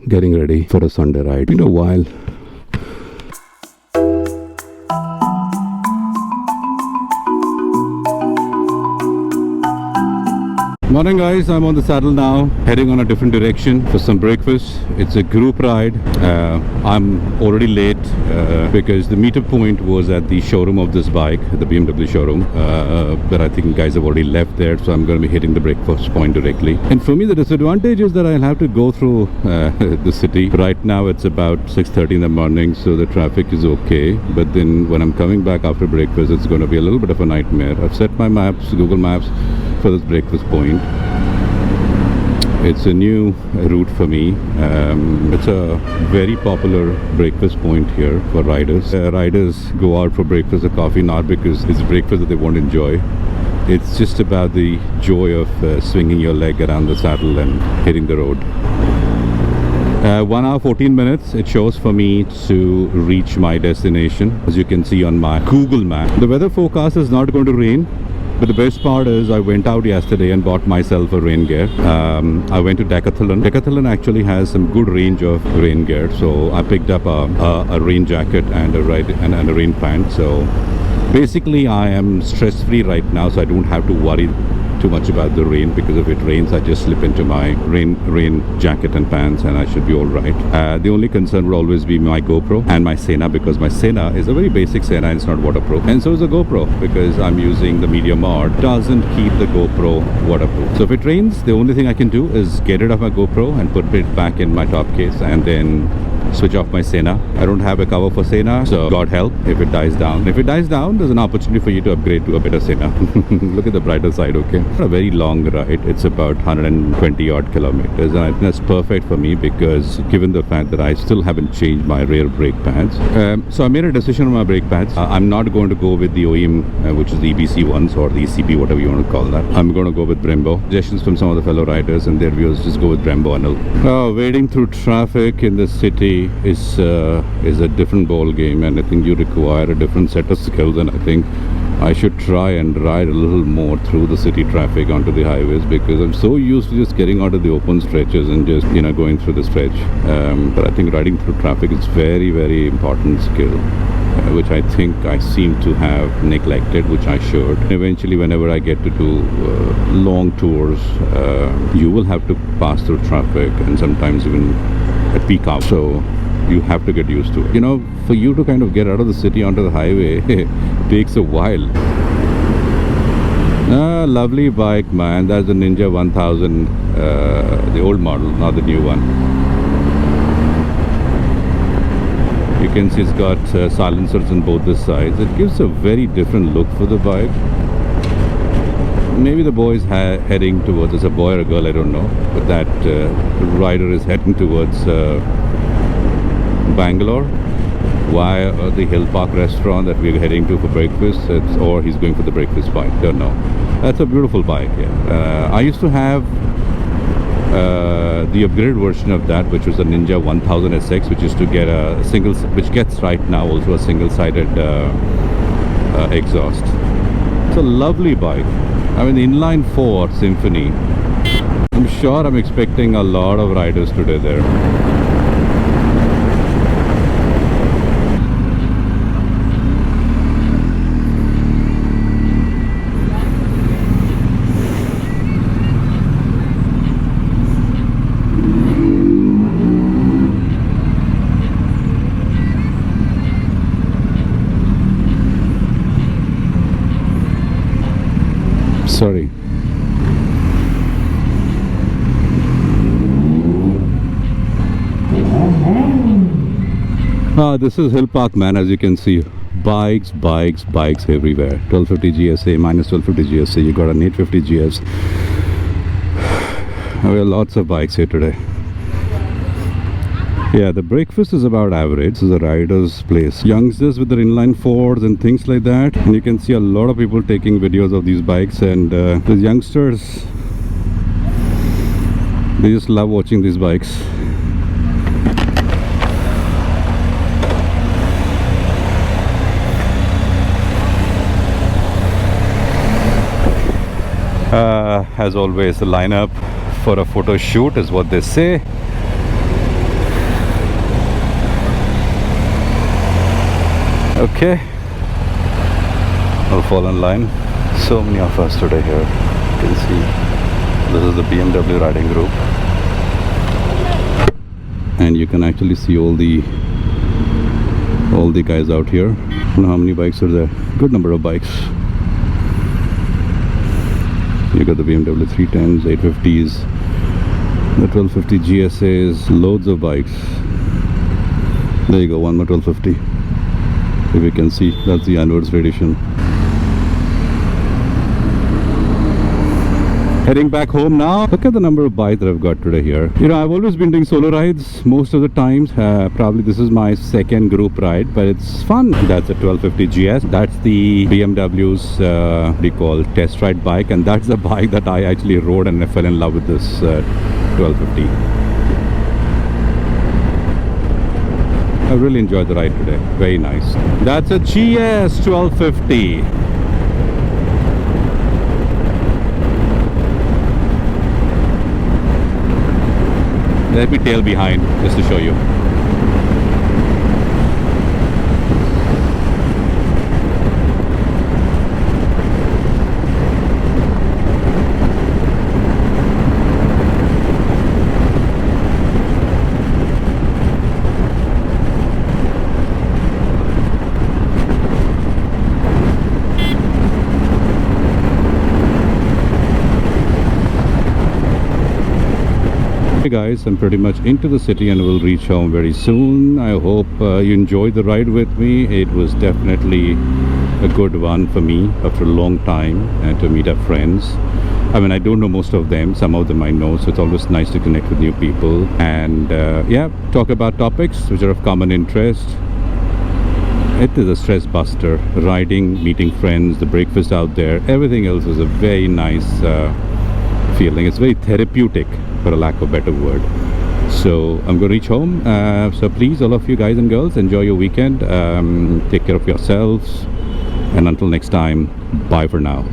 getting ready for a Sunday ride. Been a while. Morning guys, I'm on the saddle now, heading on a different direction for some breakfast. It's a group ride. I'm already late because the meetup point was at the showroom of this bike, the BMW showroom, but I think guys have already left there, so I'm going to be hitting the breakfast point directly. And for me the disadvantage is that I'll have to go through the city. Right now it's about 6:30 in the morning, so the traffic is okay, but then when I'm coming back after breakfast it's going to be a little bit of a nightmare. I've set my maps, Google Maps, for this breakfast point. It's a new route for me. It's a very popular breakfast point here for riders. Riders go out for breakfast or coffee not because it's breakfast that they won't enjoy. It's just about the joy of swinging your leg around the saddle and hitting the road. 1 hour 14 minutes it shows for me to reach my destination, as you can see on my Google map. The weather forecast is not going to rain, but the best part is I went out yesterday and bought myself a rain gear. I went to Decathlon. Decathlon actually has some good range of rain gear, so I picked up a rain jacket and a rain pant. So basically I am stress free right now, so I don't have to worry too much about the rain, because if it rains I just slip into my rain jacket and pants and I should be all right. The only concern would always be my GoPro and my Sena, because my Sena is a very basic Sena and it's not waterproof, and so is the GoPro because I'm using the media mod. Doesn't keep the GoPro waterproof. So if it rains, the only thing I can do is get rid of my GoPro and put it back in my top case and then switch off my Sena. I don't have a cover for Sena, so God help if it dies down. If it dies down, there's an opportunity for you to upgrade to a better Sena. Look at the brighter side, okay? Not a very long ride. It's about 120 odd kilometers, and I think that's perfect for me because given the fact that I still haven't changed my rear brake pads. So I made a decision on my brake pads. I'm not going to go with the OEM, which is the EBC ones or the ECB, whatever you want to call that. I'm going to go with Brembo. Suggestions from some of the fellow riders and their views, just go with Brembo and wading through traffic in the city is a different ball game, and I think you require a different set of skills, and I think I should try and ride a little more through the city traffic onto the highways, because I'm so used to just getting onto the open stretches and just going through the stretch. But I think riding through traffic is very, very important skill, which I think I seem to have neglected, which I should. Eventually, whenever I get to do long tours, you will have to pass through traffic, and sometimes even at peak hours. So you have to get used to it. For you to kind of get out of the city onto the highway takes a while. Lovely bike, man. That's the Ninja 1000, the old model, not the new one. You can see it's got silencers on both the sides. It gives a very different look for the bike. Maybe the boy is heading towards, it's a boy or a girl, I don't know, but that rider is heading towards Bangalore via the Hill Park restaurant that we're heading to for breakfast, or he's going for the breakfast bike, don't know. That's a beautiful bike. Yeah. I used to have the upgraded version of that, which was the Ninja 1000 SX, which is to get a single, which gets right now also a single-sided exhaust. It's a lovely bike. I mean, the inline 4 Symphony, I'm sure I'm expecting a lot of riders today there. Sorry. This is Hill Park, man. As you can see, bikes everywhere. 1250 GSA, minus 1250 GSA. You got an 850 GS. We have lots of bikes here today. Yeah, the breakfast is about average. This is a rider's place. Youngsters with their inline 4s and things like that. And you can see a lot of people taking videos of these bikes, and the youngsters, they just love watching these bikes. As always, the lineup for a photo shoot is what they say. Okay, I'll fall in line. So many of us today here. You can see this is the BMW riding group, and you can actually see all the guys out here. I don't know how many bikes are there. Good number of bikes. You got the BMW 310s, 850s, the 1250 GSAs, loads of bikes. There you go, one more 1250. If you can see, that's the anniversary edition. Heading back home now. Look at the number of bikes that I've got today here. You know, I've always been doing solo rides most of the times. Probably this is my second group ride, but it's fun. That's a 1250 GS. That's the BMW's what do you call, test ride bike, and that's the bike that I actually rode, and I fell in love with this 1250. I really enjoyed the ride today. Very nice. That's a GS 1250. Let me tail behind just to show you. Hey guys, I'm pretty much into the city and will reach home very soon. I hope you enjoyed the ride with me. It was definitely a good one for me after a long time, and to meet up friends. I mean, I don't know most of them, some of them I know, so it's always nice to connect with new people and yeah, talk about topics which are of common interest. It is a stress buster. Riding, meeting friends, the breakfast out there, everything else is a very nice feeling. It's very therapeutic, for a lack of a better word. So I'm going to reach home. So please, all of you guys and girls, enjoy your weekend. Take care of yourselves. And until next time, bye for now.